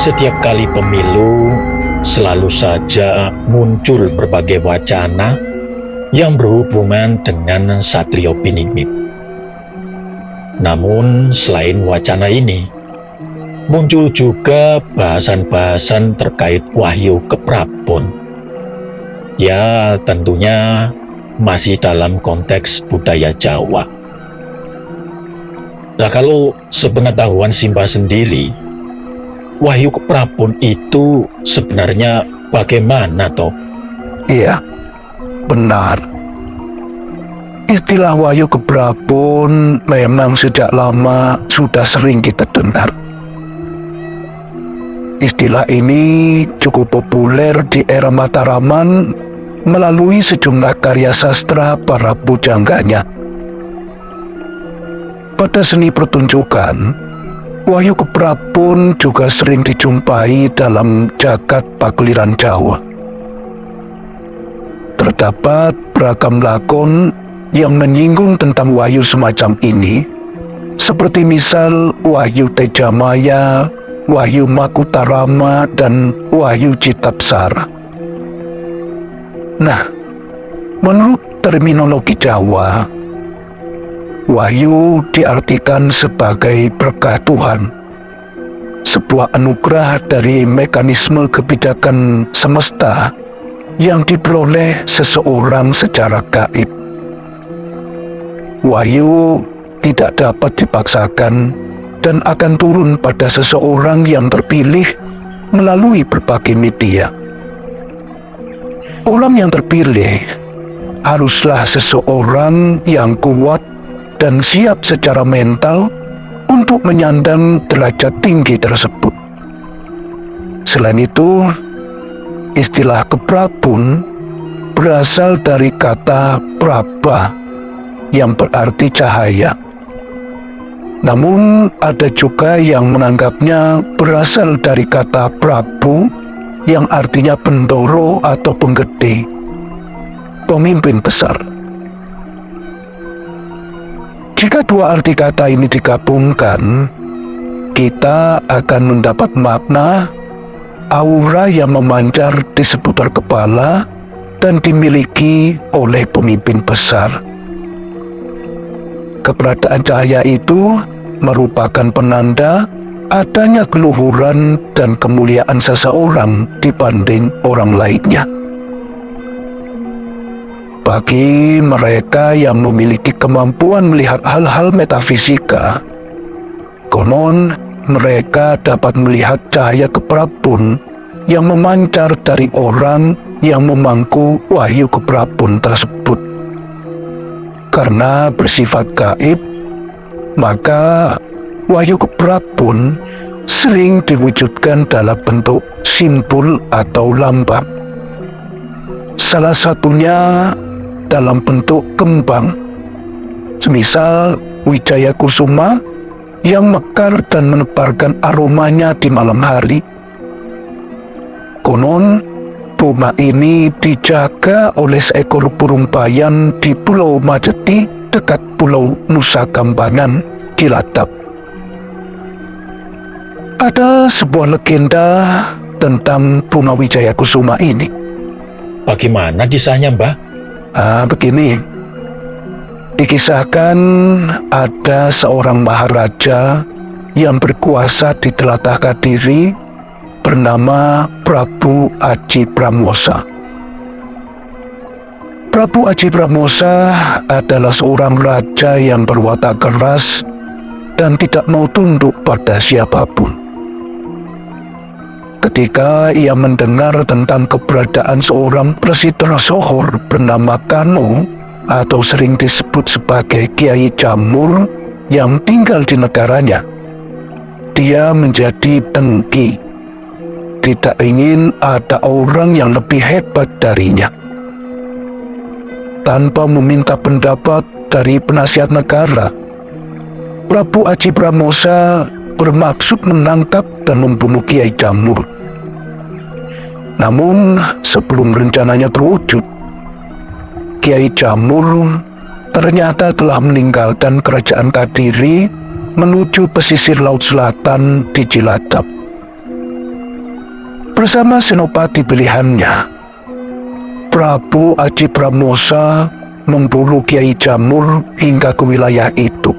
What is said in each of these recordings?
Setiap kali pemilu, selalu saja muncul berbagai wacana yang berhubungan dengan Satrio Piningit. Namun, selain wacana ini, muncul juga bahasan-bahasan terkait Wahyu Keprabon. Ya, tentunya masih dalam konteks budaya Jawa. Nah, kalau sepengetahuan Simba sendiri, Wahyu Keprabon itu sebenarnya bagaimana, toh? Iya, benar. Istilah Wahyu Keprabon memang sejak lama sudah sering kita dengar. Istilah ini cukup populer di era Mataraman melalui sejumlah karya sastra para pujangganya. Pada seni pertunjukan, Wahyu Keprabon juga sering dijumpai dalam jagat pagliran Jawa. Terdapat beragam lakon yang menyinggung tentang wahyu semacam ini, seperti misal Wahyu Tejamaya, Wahyu Makutarama, dan Wahyu Citapsara. Nah, menurut terminologi Jawa, wahyu diartikan sebagai berkah Tuhan, sebuah anugerah dari mekanisme kebijakan semesta yang diperoleh seseorang secara gaib. Wahyu tidak dapat dipaksakan dan akan turun pada seseorang yang terpilih melalui berbagai media. Orang yang terpilih haruslah seseorang yang kuat dan siap secara mental untuk menyandang derajat tinggi tersebut. Selain itu, istilah Keprabon berasal dari kata praba yang berarti cahaya. Namun ada juga yang menganggapnya berasal dari kata Prabu yang artinya bendoro atau penggede, pemimpin besar. Jika dua arti kata ini digabungkan, kita akan mendapat makna aura yang memancar di seputar kepala dan dimiliki oleh pemimpin besar. Keberadaan cahaya itu merupakan penanda adanya keluhuran dan kemuliaan seseorang dibanding orang lainnya. Bagi mereka yang memiliki kemampuan melihat hal-hal metafisika, konon mereka dapat melihat cahaya Keprabon yang memancar dari orang yang memangku Wahyu Keprabon tersebut. Karena bersifat gaib, maka Wahyu Keprabon sering diwujudkan dalam bentuk simbol atau lambang. Salah satunya dalam bentuk kembang, semisal Wijaya Kusuma yang mekar dan menebarkan aromanya di malam hari. Konon, bunga ini dijaga oleh seekor burung bayan di Pulau Majeti dekat Pulau Nusa Kambangan, Cilacap. Ada sebuah legenda tentang bunga Wijaya Kusuma ini. Bagaimana kisahnya, Mbah? Begini. Dikisahkan ada seorang maharaja yang berkuasa di tlatah Kadiri bernama Prabu Aji Pramosa. Prabu Aji Pramosa adalah seorang raja yang berwatak keras dan tidak mau tunduk pada siapapun. Ketika ia mendengar tentang keberadaan seorang Presitra Sohor bernama Kano atau sering disebut sebagai Kiai Jamur yang tinggal di negaranya. Dia menjadi dengki, tidak ingin ada orang yang lebih hebat darinya. Tanpa meminta pendapat dari penasihat negara, Prabu Aji Pramosa bermaksud menangkap dan membunuh Kiai Jamur. Namun sebelum rencananya terwujud, Kiai Jamur ternyata telah meninggalkan kerajaan Kadiri menuju pesisir laut selatan di Cilacap. Bersama senopati pilihannya, Prabu Aji Pramosa memburu Kiai Jamur hingga ke wilayah itu.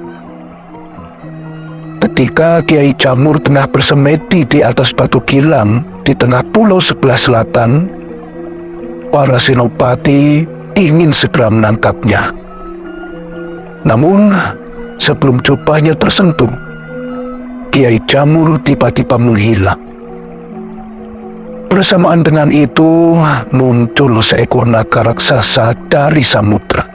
Ketika Kiai Jamur tengah bersemedi di atas batu gilang di tengah pulau sebelah selatan, para senopati ingin segera menangkapnya. Namun, sebelum jubahnya tersentuh, Kiai Jamur tiba-tiba menghilang. Bersamaan dengan itu, muncul seekor naga raksasa dari samudra.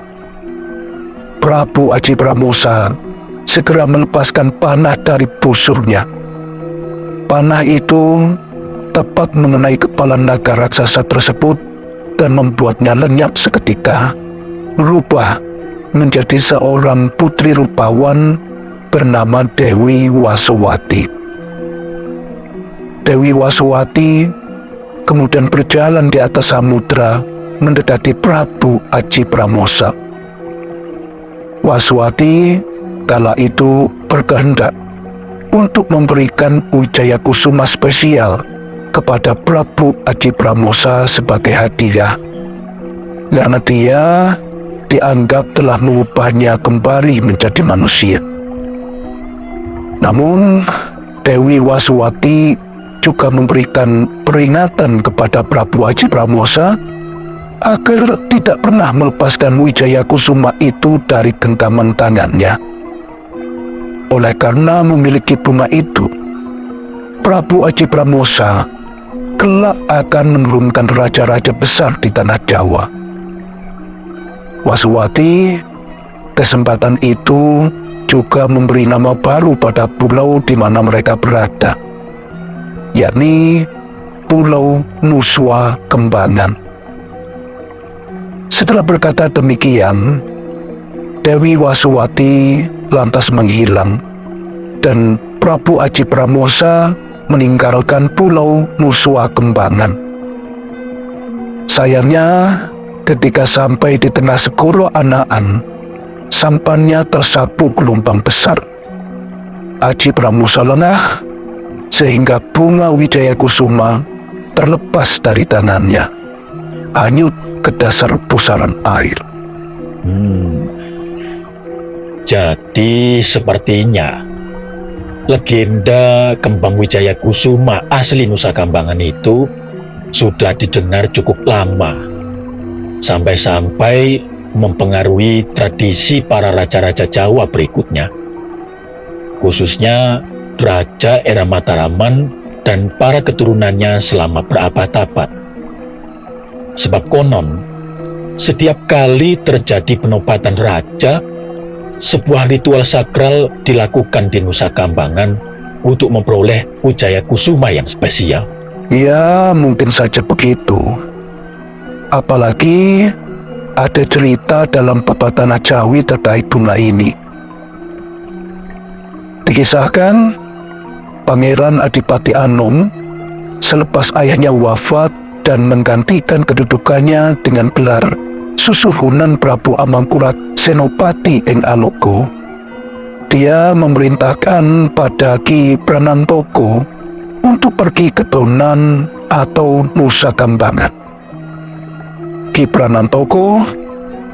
Prabu Aji Pramosa segera melepaskan panah dari busurnya. Panah itu tepat mengenai kepala naga raksasa tersebut dan membuatnya lenyap seketika, berubah menjadi seorang putri rupawan bernama Dewi Wasowati. Dewi Wasowati kemudian berjalan di atas samudra mendekati Prabu Aji Pramosa. Wasowati kala itu berkehendak untuk memberikan Wijaya Kusuma spesial kepada Prabu Aji Pramosa sebagai hadiah, karena dia dianggap telah mengubahnya kembali menjadi manusia. Namun Dewi Wasowati juga memberikan peringatan kepada Prabu Aji Pramosa agar tidak pernah melepaskan Wijaya Kusuma itu dari genggaman tangannya. Oleh karena memiliki bunga itu, Prabu Aji Pramosa kelak akan menurunkan raja-raja besar di tanah Jawa. Wasowati kesempatan itu juga memberi nama baru pada pulau di mana mereka berada, yakni Pulau Nusa Kembangan. Setelah berkata demikian, Dewi Wasowati lantas menghilang dan Prabu Aji Pramosa meninggalkan Pulau Nusa Kembangan. Sayangnya, ketika sampai di tengah Segoro Anaan, sampannya tersapu gelombang besar. Aji Pramosa lengah sehingga bunga Wijaya Kusuma terlepas dari tangannya, hanyut ke dasar pusaran air. Jadi sepertinya legenda Kembang Wijaya Kusuma asli Nusa Kambangan itu sudah didengar cukup lama, sampai-sampai mempengaruhi tradisi para raja-raja Jawa berikutnya, khususnya Raja era Mataraman dan para keturunannya selama berabad-abad. Sebab konon, setiap kali terjadi penobatan raja, sebuah ritual sakral dilakukan di Nusa Kambangan untuk memperoleh Wijaya Kusuma yang spesial. Ya, mungkin saja begitu. Apalagi ada cerita dalam Pepatah Jawi terkait bunga ini. Dikisahkan, Pangeran Adipati Anom selepas ayahnya wafat dan menggantikan kedudukannya dengan gelar Susuhunan Prabu Amangkurat Senopati ing Alogo, dia memerintahkan pada Ki Pranantoko untuk pergi ke Tonan atau Nusa Kambangan. Ki Pranantoko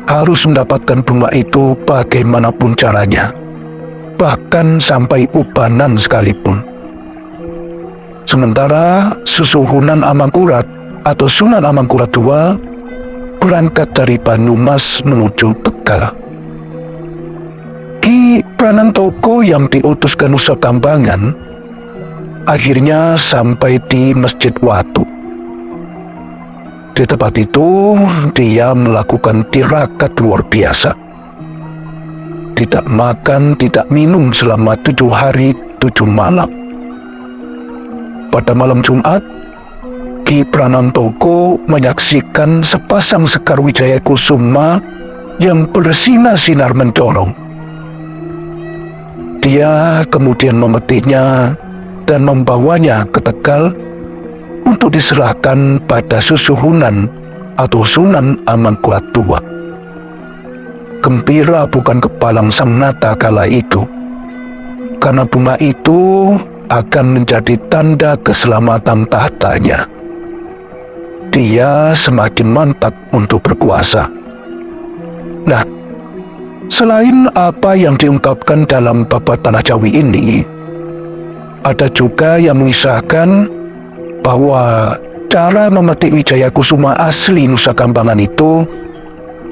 harus mendapatkan bunga itu bagaimanapun caranya, bahkan sampai ubanan sekalipun. Sementara Susuhunan Amangkurat atau Sunan Amangkurat II berangkat dari Banyumas menuju Tegal. Ki Pranantoko yang diutus ke Nusa Kambangan akhirnya sampai di Masjid Watu. Di tempat itu, dia melakukan tirakat luar biasa. Tidak makan, tidak minum selama 7 hari, 7 malam. Pada malam Jumat, Ki Pranantoko menyaksikan sepasang sekar Wijaya Kusuma yang bersinar-sinar mencolong. Dia kemudian memetiknya dan membawanya ke Tegal untuk diserahkan pada Susuhunan atau Sunan Amangkurat II. Gembira bukan kepalang Sang Nata kala itu, karena bunga itu akan menjadi tanda keselamatan tahtanya. Dia semakin mantap untuk berkuasa. Nah, selain apa yang diungkapkan dalam Babat Tanah Jawi ini, ada juga yang mengisahkan bahwa cara memetik Wijaya Kusuma asli Nusa Kambangan itu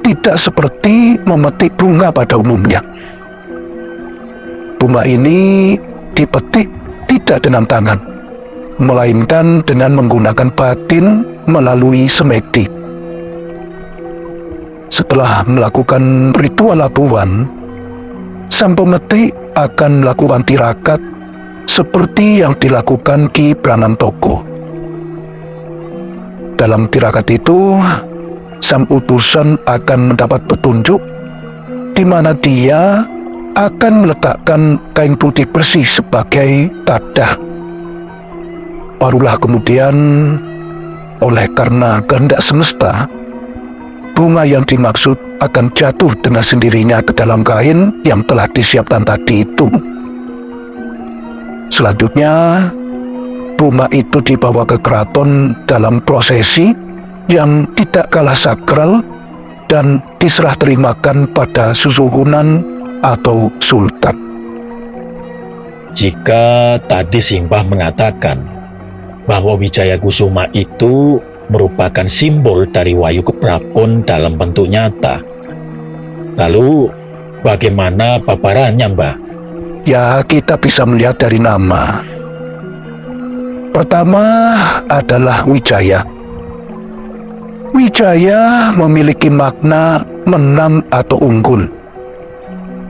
tidak seperti memetik bunga pada umumnya. Bunga ini dipetik tidak dengan tangan, melainkan dengan menggunakan batin melalui semedi. Setelah melakukan ritual labuan, sang pemetik akan melakukan tirakat seperti yang dilakukan Ki Pranantoko. Dalam tirakat itu, sang utusan akan mendapat petunjuk di mana dia akan meletakkan kain putih bersih sebagai tadah. Barulah kemudian, oleh karena kehendak semesta, bunga yang dimaksud akan jatuh dengan sendirinya ke dalam kain yang telah disiapkan tadi itu. Selanjutnya, bunga itu dibawa ke keraton dalam prosesi yang tidak kalah sakral dan diserah terimakan pada Susuhunan atau Sultan. Jika tadi Simbah mengatakan bahwa Wijaya Kusuma itu merupakan simbol dari Wayu Keprapun dalam bentuk nyata, lalu bagaimana paparannya, Mbah? Ya, kita bisa melihat dari nama. Pertama adalah Wijaya. Wijaya memiliki makna menang atau unggul.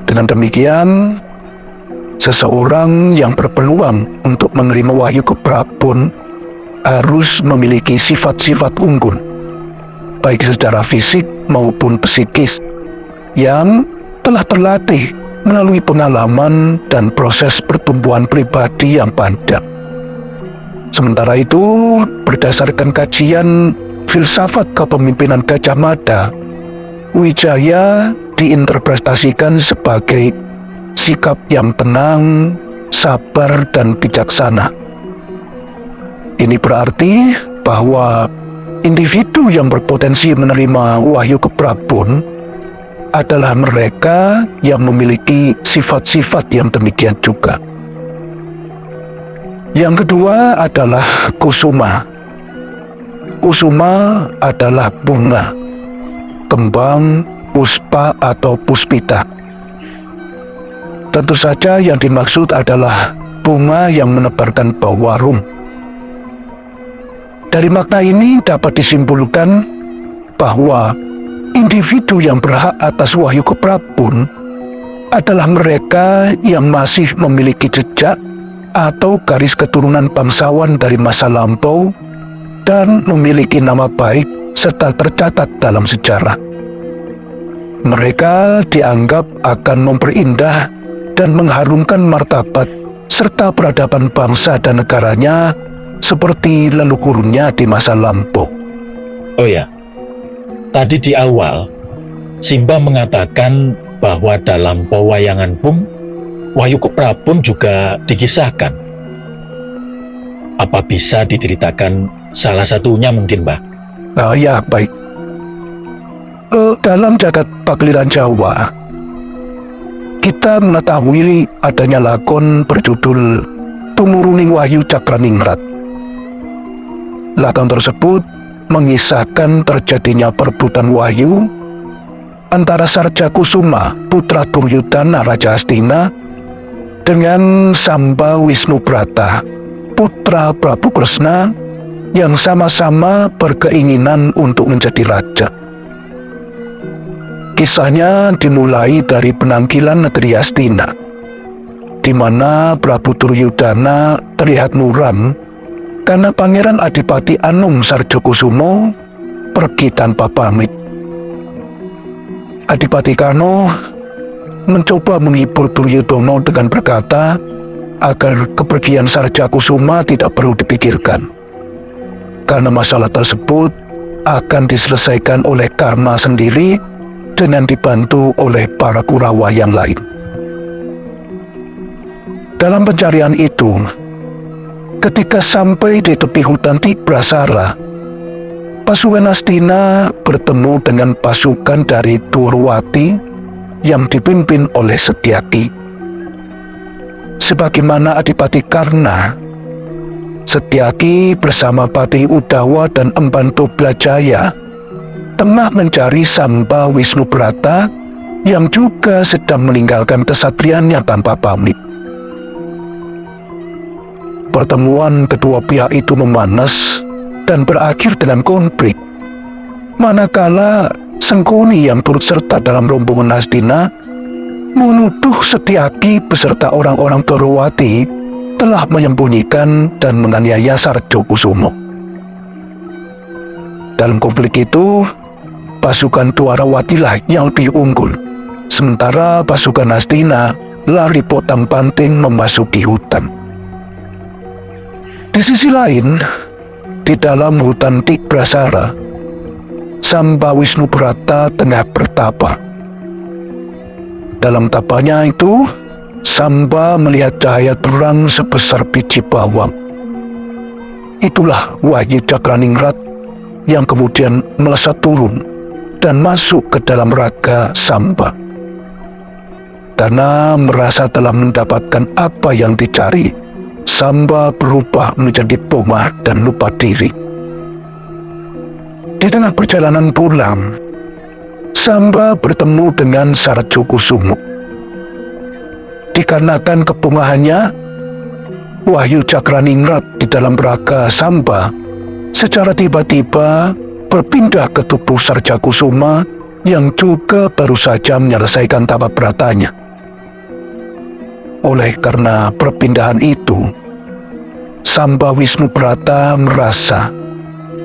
Dengan demikian, seseorang yang berpeluang untuk menerima Wahyu Keprapun harus memiliki sifat-sifat unggul, baik secara fisik maupun psikis, yang telah terlatih melalui pengalaman dan proses pertumbuhan pribadi yang panjang. Sementara itu, berdasarkan kajian filsafat kepemimpinan Gajah Mada, Wijaya diinterpretasikan sebagai sikap yang tenang, sabar, dan bijaksana. Ini berarti bahwa individu yang berpotensi menerima Wahyu Keprapun adalah mereka yang memiliki sifat-sifat yang demikian juga. Yang kedua adalah Kusuma. Kusuma adalah bunga, kembang, puspa atau puspita. Tentu saja yang dimaksud adalah bunga yang menebarkan bau harum. Dari makna ini dapat disimpulkan bahwa individu yang berhak atas Wahyu Keprapun adalah mereka yang masih memiliki jejak atau garis keturunan bangsawan dari masa lampau dan memiliki nama baik serta tercatat dalam sejarah. Mereka dianggap akan memperindah dan mengharumkan martabat serta peradaban bangsa dan negaranya seperti leluhurnya di masa lampau. Oh ya, tadi di awal Simbah mengatakan bahwa dalam pewayangan Pung, Wahyu Keprapun juga dikisahkan. Apa bisa diceritakan salah satunya mungkin, Mbah? Ya, baik. Dalam jagat pagliran Jawa, kita mengetahui adanya lakon berjudul Tumuruning Wahyu Cakraningrat. Lakon tersebut mengisahkan terjadinya perebutan wahyu antara Sarja Kusuma, putra Duryudana Raja Hastina, dengan Samba Wisnubrata, putra Prabu Kresna, yang sama-sama berkeinginan untuk menjadi raja. Kisahnya dimulai dari penangkilan negeri Hastina, di mana Prabu Duryudana terlihat muram karena Pangeran Adipati Anung Sarjokusumo pergi tanpa pamit. Adipati Kano mencoba menghibur Duryudono dengan berkata agar kepergian Sarjakusuma tidak perlu dipikirkan, karena masalah tersebut akan diselesaikan oleh Karna sendiri dengan dibantu oleh para Kurawa yang lain. Dalam pencarian itu, ketika sampai di tepi hutan Tibrasara, pasukan Hastina bertemu dengan pasukan dari Dwarwati yang dipimpin oleh Setyaki. Sebagaimana Adipati Karna, Setyaki bersama Patih Udawa dan Emban Toblajaya tengah mencari Samba Wisnubrata yang juga sedang meninggalkan kesatriannya tanpa pamit. Pertemuan kedua pihak itu memanas dan berakhir dengan konflik, manakala Sengkuni yang turut serta dalam rombongan Hastina menuduh Setyaki beserta orang-orang Dwarwati telah menyembunyikan dan menganiaya Sarjokusumo. Dalam konflik itu, pasukan Dwarawatilah yang lebih unggul, sementara pasukan Hastina lari potang-panting memasuki hutan. Di sisi lain, di dalam hutan Tibrasara, Samba Wisnubrata tengah bertapa. Dalam tapanya itu, Samba melihat cahaya terang sebesar biji bawang. Itulah Wahyu Cakraningrat yang kemudian melesat turun dan masuk ke dalam raga Samba. Karena merasa telah mendapatkan apa yang dicari, Samba berubah menjadi pomah dan lupa diri. Di tengah perjalanan pulang, Samba bertemu dengan Sarjokusumo. Dikarenakan kepungahannya, Wahyu Cakraningrat di dalam raga Samba secara tiba-tiba berpindah ke tubuh Sarjakusuma yang juga baru saja menyelesaikan tapa beratanya. Oleh karena perpindahan itu, Samba Wisnubrata merasa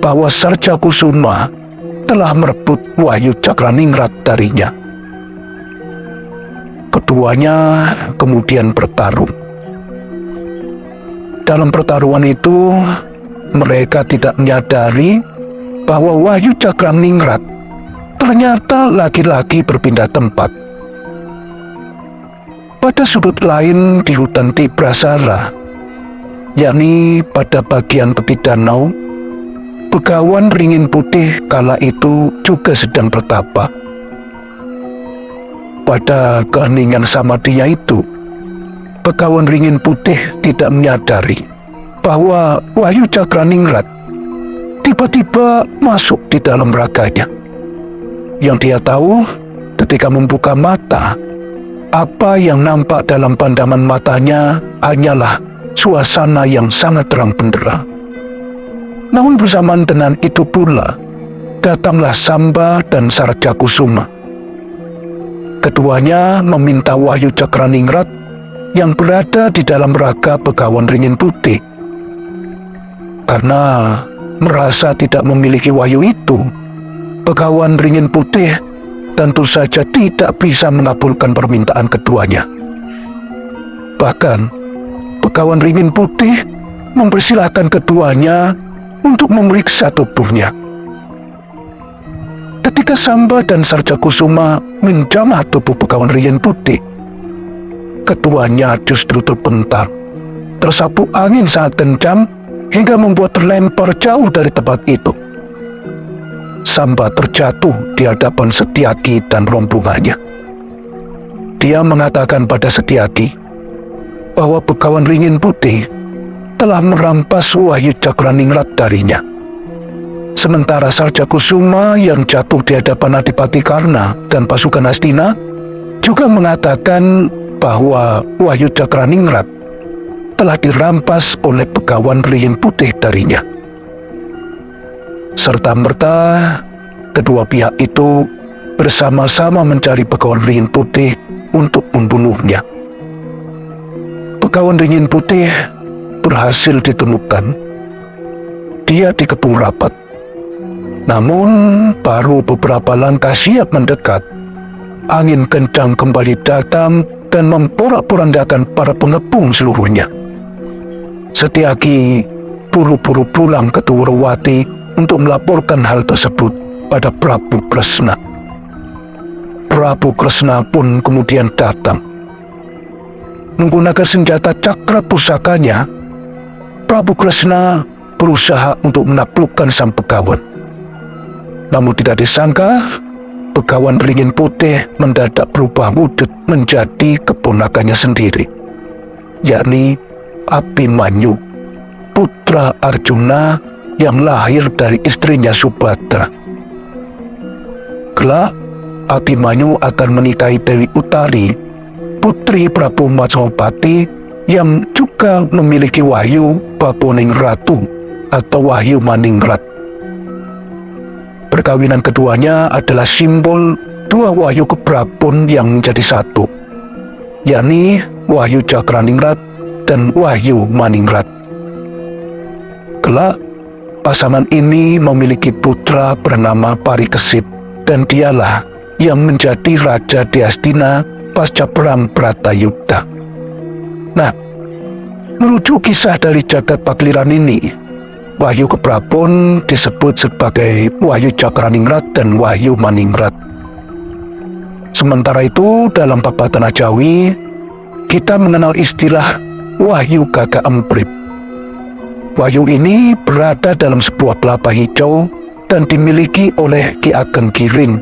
bahwa Sarjakusuma telah merebut Wahyu Cakraningrat darinya. Keduanya kemudian bertarung. Dalam pertarungan itu, mereka tidak menyadari bahwa Wahyu Cakraningrat ternyata lagi-lagi berpindah tempat. Pada sudut lain di hutan Tibrasara, yakni pada bagian tepi danau, Begawan Ringin Putih kala itu juga sedang bertapa. Pada keheningan samadinya itu, Begawan Ringin Putih tidak menyadari bahwa Wahyu Cakraningrat tiba-tiba masuk di dalam raganya. Yang dia tahu, ketika membuka mata, apa yang nampak dalam pandangan matanya hanyalah suasana yang sangat terang benderang. Namun bersamaan dengan itu pula, datanglah Samba dan Sarjakusuma. Keduanya meminta Wahyu Cakraningrat yang berada di dalam raga Begawan Ringin Putih. Karena merasa tidak memiliki wahyu itu, Begawan Ringin Putih tentu saja tidak bisa mengabulkan permintaan keduanya. Bahkan, Begawan Ringin Putih mempersilahkan keduanya untuk memeriksa tubuhnya. Ketika Samba dan Sarjakusuma menjamah tubuh Begawan Ringin Putih, keduanya justru terpental, tersapu angin sangat kencang hingga membuat terlempar jauh dari tempat itu. Samba terjatuh di hadapan Setyaki dan rombongannya. Dia mengatakan pada Setyaki bahwa Begawan Ringin Putih telah merampas Wahyu Cakraningrat darinya. Sementara Sarjakusuma yang jatuh di hadapan Adipati Karna dan pasukan Hastina juga mengatakan bahwa Wahyu Cakraningrat telah dirampas oleh Begawan Ringin Putih darinya. Serta-merta kedua pihak itu bersama-sama mencari Begawan Ringin Putih untuk membunuhnya. Begawan Ringin Putih berhasil ditemukan. Dia dikepung rapat. Namun baru beberapa langkah siap mendekat, angin kencang kembali datang dan memporak-porandakan para pengepung seluruhnya. Setiaki buru-buru pulang ke Tuwurawati untuk melaporkan hal tersebut pada Prabu Kresna. Prabu Kresna pun kemudian datang. Menggunakan senjata cakra pusakanya, Prabu Kresna berusaha untuk menaklukkan sang Begawan. Namun tidak disangka, Begawan Ringin Putih mendadak berubah wujud menjadi keponakannya sendiri, yakni Abhimanyu, putra Arjuna yang lahir dari istrinya Subhadra. Kelak, Abhimanyu akan menikahi Dewi Utari, putri Prabu Matsapati yang juga memiliki wahyu Baponing Ratu atau wahyu Maningrat. Perkawinan keduanya adalah simbol dua wahyu keprabon yang menjadi satu, yakni wahyu Cakraningrat dan wahyu Maningrat. Kelak, pasangan ini memiliki putra bernama Parikesit, dan dialah yang menjadi Raja di Hastina pasca perang Bratayuda. Nah, merujuk kisah dari jagat Pakliran ini, wahyu keprabon disebut sebagai wahyu Cakraningrat dan wahyu Maningrat. Sementara itu, dalam Babatana Jawi, kita mengenal istilah wahyu Gagak Emprip. Wahyu ini berada dalam sebuah kelapa hijau dan dimiliki oleh Ki Ageng Giring.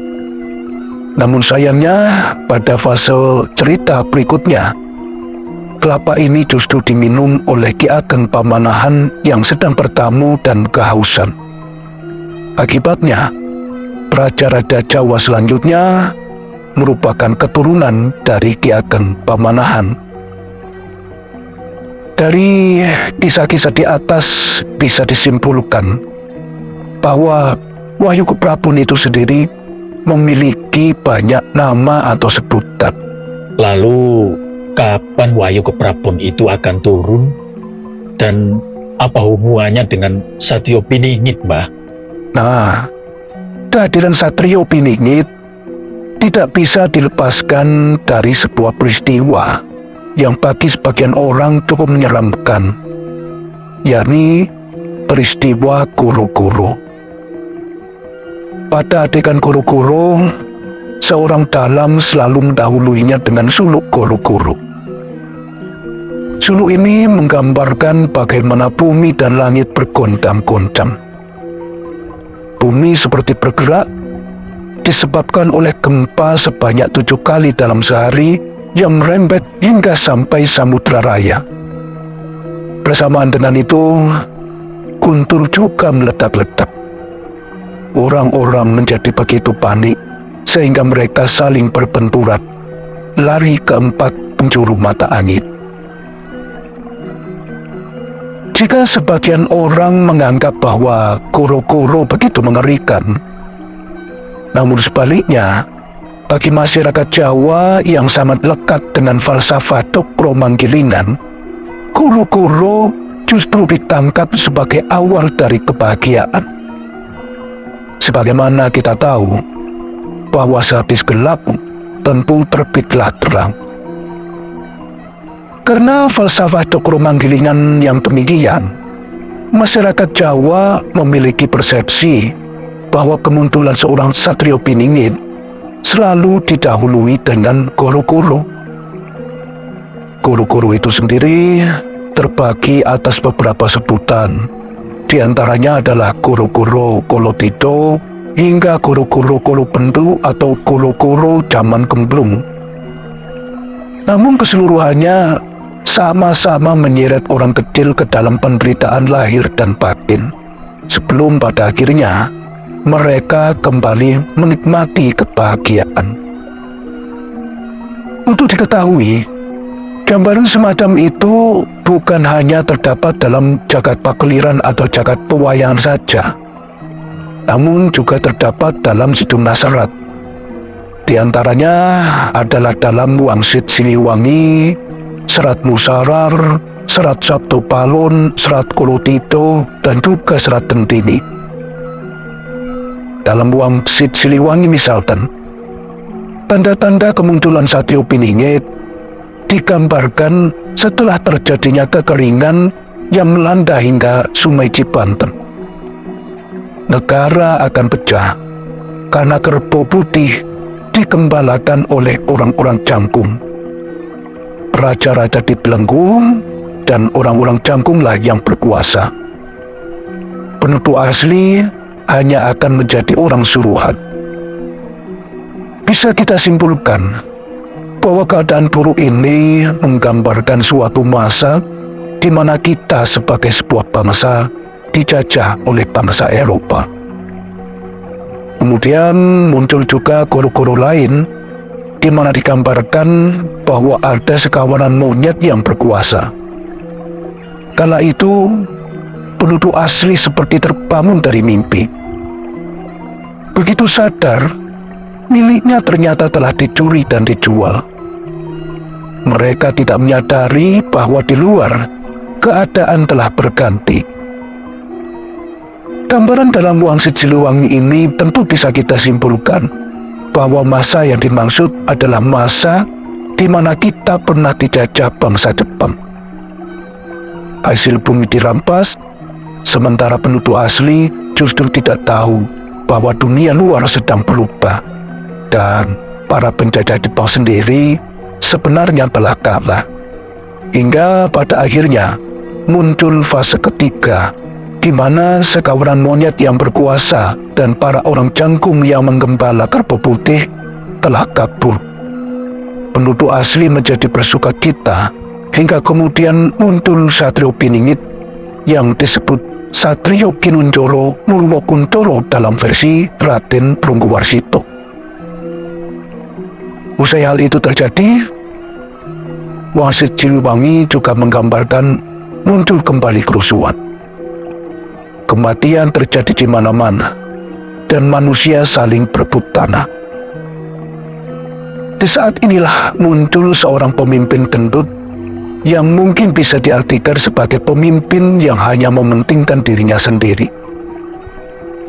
Namun sayangnya, pada fase cerita berikutnya, kelapa ini justru diminum oleh Ki Ageng Pamanahan yang sedang bertamu dan kehausan. Akibatnya, raja-raja Jawa selanjutnya merupakan keturunan dari Ki Ageng Pamanahan. Dari kisah-kisah di atas bisa disimpulkan bahwa wahyu keprabon itu sendiri memiliki banyak nama atau sebutan. Lalu, kapan wahyu keprabon itu akan turun? Dan apa hubungannya dengan Satyo Piningit, Mbah? Nah, kehadiran Satrio Piningit tidak bisa dilepaskan dari sebuah peristiwa yang bagi sebagian orang cukup menyeramkan, yakni peristiwa Guru-Guru. Pada adegan Guru-Guru, seorang dalang selalu mendahuluinya dengan suluk Guru-Guru. Suluk ini menggambarkan bagaimana bumi dan langit bergoncang-goncang. Bumi seperti bergerak disebabkan oleh gempa sebanyak 7 kali dalam sehari yang merembet hingga sampai Samudra Raya. Bersamaan dengan itu, guntur juga meledak-ledak. Orang-orang menjadi begitu panik sehingga mereka saling berbenturan, lari ke 4 penjuru mata angin. Jika sebagian orang menganggap bahwa Guru-Guru begitu mengerikan, namun sebaliknya, bagi masyarakat Jawa yang sangat lekat dengan falsafah Cokro Manggilingan, Guru-Guru justru ditangkap sebagai awal dari kebahagiaan. Sebagaimana kita tahu bahwa sehabis gelap tentu terbitlah terang. Karena falsafah Cokro Manggilingan yang demikian, masyarakat Jawa memiliki persepsi bahwa kemunculan seorang Satrio Piningit selalu didahului dengan Guru-Guru. Guru-Guru itu sendiri terbagi atas beberapa sebutan. Di antaranya adalah Guru-Guru Kolotido hingga Guru-Guru Kolopendu atau Guru-Guru Zaman Gemblung. Namun keseluruhannya sama-sama menyeret orang kecil ke dalam penderitaan lahir dan batin, sebelum pada akhirnya mereka kembali menikmati kebahagiaan. Untuk diketahui, gambaran semacam itu bukan hanya terdapat dalam jagat pakliran atau jagat pewayangan saja, namun juga terdapat dalam sejumlah serat. Di antaranya adalah dalam Wangsit Siliwangi, Serat Musarar, Serat Sabto Palon, Serat Kolotito, dan juga Serat Tentini. Dalam Wangsit Siliwangi misalkan, tanda-tanda kemunculan Satrio Piningit digambarkan setelah terjadinya kekeringan yang melanda hingga Sungai Cipanten. Negara akan pecah karena kerbau putih dikembalakan oleh orang-orang Jangkung. Raja-raja dibelenggu dan orang-orang Jangkunglah yang berkuasa. Penduduk asli hanya akan menjadi orang suruhan. Bisa kita simpulkan bahwa keadaan buruk ini menggambarkan suatu masa di mana kita sebagai sebuah bangsa dijajah oleh bangsa Eropa. Kemudian muncul juga guru-guru lain di mana digambarkan bahwa ada sekawanan monyet yang berkuasa. Kala itu, penduduk asli seperti terbangun dari mimpi. Begitu sadar, miliknya ternyata telah dicuri dan dijual. Mereka tidak menyadari bahwa di luar keadaan telah berganti. Gambaran dalam Wangsit Siliwangi ini tentu bisa kita simpulkan bahwa masa yang dimaksud adalah masa di mana kita pernah dijajah bangsa Jepang. Hasil bumi dirampas, sementara penduduk asli justru tidak tahu bahwa dunia luar sedang berubah, dan para penjajah Jepang sendiri sebenarnya telah kalah. Hingga pada akhirnya muncul fase ketiga, di mana sekawanan monyet yang berkuasa dan para orang Jangkung yang menggembala kerbau putih telah kabur. Penduduk asli menjadi bersukacita hingga kemudian muncul Satrio Piningit yang disebut Satrio Kinunjoro Nurwokuntoro dalam versi Raden Prungguwarsito. Usai hal itu terjadi, Wangsit Siliwangi juga menggambarkan muncul kembali kerusuhan. Kematian terjadi di mana-mana, dan manusia saling berebut tanah. Di saat inilah muncul seorang pemimpin gendut yang mungkin bisa diartikan sebagai pemimpin yang hanya mementingkan dirinya sendiri.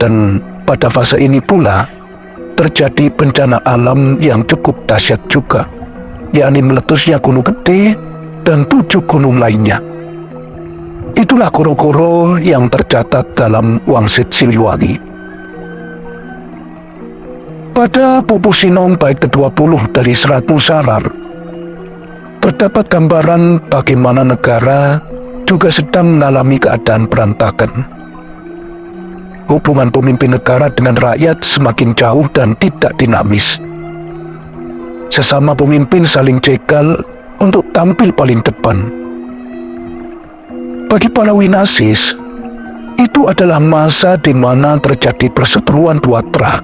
Dan pada fase ini pula terjadi bencana alam yang cukup dahsyat juga, yakni meletusnya Gunung Gede dan 7 gunung lainnya. Itulah koro-koro yang tercatat dalam Wangsit Siliwangi. Pada Pupu Sinong bait ke-20 dari Serat Musarar, terdapat gambaran bagaimana negara juga sedang mengalami keadaan berantakan. Hubungan pemimpin negara dengan rakyat semakin jauh dan tidak dinamis. Sesama pemimpin saling jegal untuk tampil paling depan. Bagi para winasis, itu adalah masa di mana terjadi perseteruan dua trah,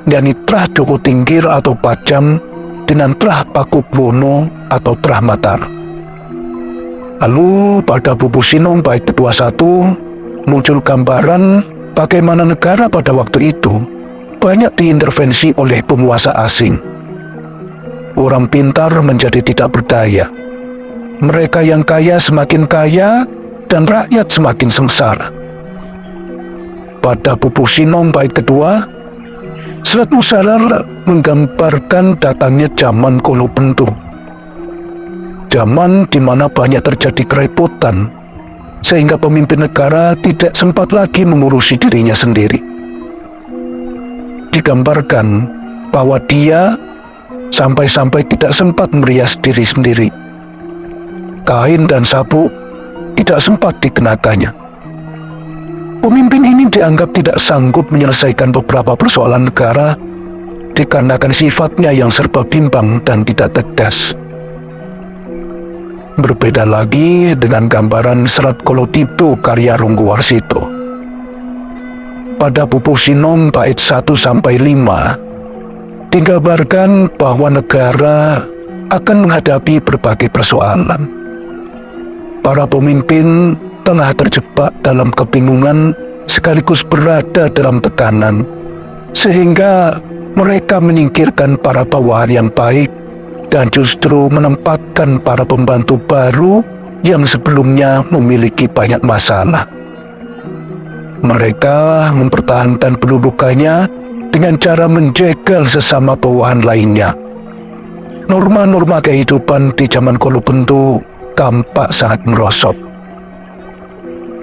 yakni trah Joko Tingkir atau Pajam dengan trah Pakubuwono atau trah Mataram. Lalu pada Pupu Sinong bait ke-21 muncul gambaran bagaimana negara pada waktu itu banyak diintervensi oleh penguasa asing. Orang pintar menjadi tidak berdaya. Mereka yang kaya semakin kaya dan rakyat semakin sengsara. Pada Pupu Sinong bait kedua, Serat Musarar menggambarkan datangnya zaman Kolobentu. Zaman di mana banyak terjadi kerepotan, sehingga pemimpin negara tidak sempat lagi mengurusi dirinya sendiri. Digambarkan bahwa dia sampai-sampai tidak sempat merias diri sendiri. Kain dan sabuk tidak sempat dikenakannya. Pemimpin ini dianggap tidak sanggup menyelesaikan beberapa persoalan negara dikarenakan sifatnya yang serba bimbang dan tidak tegas. Berbeda lagi dengan gambaran Serat Kolotito karya Rungguwarsito. Pada Pupu Sinong bait 1-5 digambarkan bahwa negara akan menghadapi berbagai persoalan. Para pemimpin tengah terjebak dalam kebingungan sekaligus berada dalam tekanan, sehingga mereka menyingkirkan para bawahan yang baik dan justru menempatkan para pembantu baru yang sebelumnya memiliki banyak masalah. Mereka mempertahankan pendudukannya dengan cara menjegal sesama bawahan lainnya. Norma-norma kehidupan di zaman Kolobento tampak sangat merosot.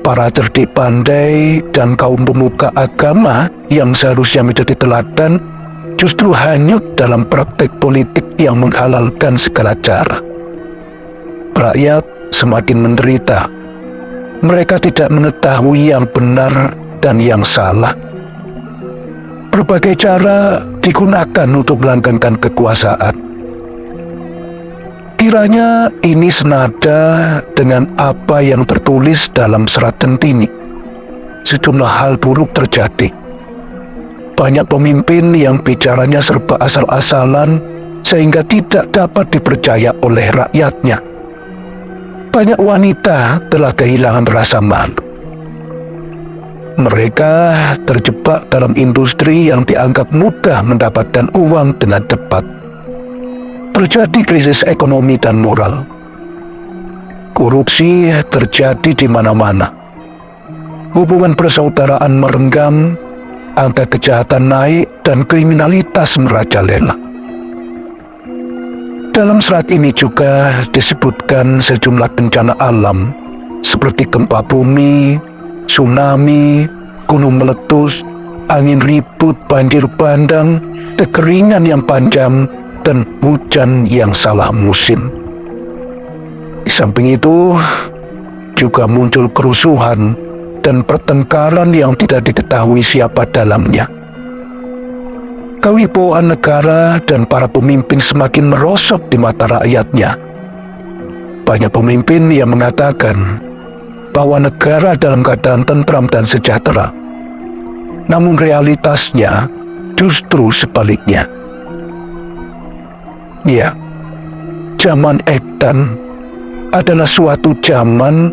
Para cerdik pandai dan kaum pemuka agama yang seharusnya menjadi teladan justru hanyut dalam praktek politik yang menghalalkan segala cara. Rakyat semakin menderita. Mereka tidak mengetahui yang benar dan yang salah. Berbagai cara digunakan untuk melanggengkan kekuasaan. Kiranya ini senada dengan apa yang tertulis dalam serat Centini. Sejumlah hal buruk terjadi. Banyak pemimpin yang bicaranya serba asal-asalan sehingga tidak dapat dipercaya oleh rakyatnya. Banyak wanita telah kehilangan rasa malu. Mereka terjebak dalam industri yang dianggap mudah mendapatkan uang dengan cepat. Terjadi krisis ekonomi dan moral. Korupsi terjadi di mana-mana. Hubungan persaudaraan merenggang, angka kejahatan naik, dan kriminalitas merajalela. Dalam serat ini juga disebutkan sejumlah bencana alam seperti gempa bumi, tsunami, gunung meletus, angin ribut, banjir bandang, kekeringan yang panjang, dan hujan yang salah musim. Di samping itu, juga muncul kerusuhan dan pertengkaran yang tidak diketahui siapa dalamnya. Kewibawaan negara dan para pemimpin semakin merosot di mata rakyatnya. Banyak pemimpin yang mengatakan bahwa negara dalam keadaan tentram dan sejahtera. Namun realitasnya justru sebaliknya. Ya, zaman Edan adalah suatu zaman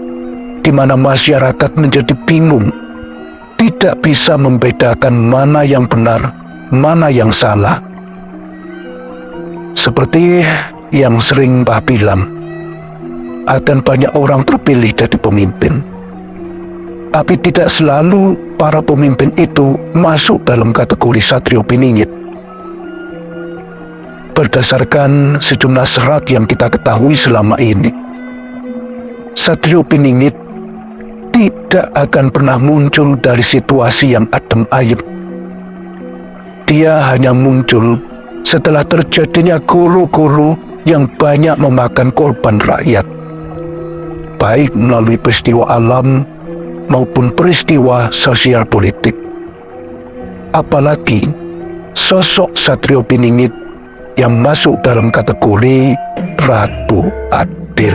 di mana masyarakat menjadi bingung, tidak bisa membedakan mana yang benar, mana yang salah. Seperti yang sering Mbah bilang, akan banyak orang terpilih jadi pemimpin. Tapi tidak selalu para pemimpin itu masuk dalam kategori Satrio Piningit. Berdasarkan sejumlah serat yang kita ketahui selama ini, Satrio Piningit tidak akan pernah muncul dari situasi yang adem ayem. Dia hanya muncul setelah terjadinya guru-guru yang banyak memakan korban rakyat, baik melalui peristiwa alam maupun peristiwa sosial politik. Apalagi sosok Satrio Piningit yang masuk dalam kategori Ratu Adil.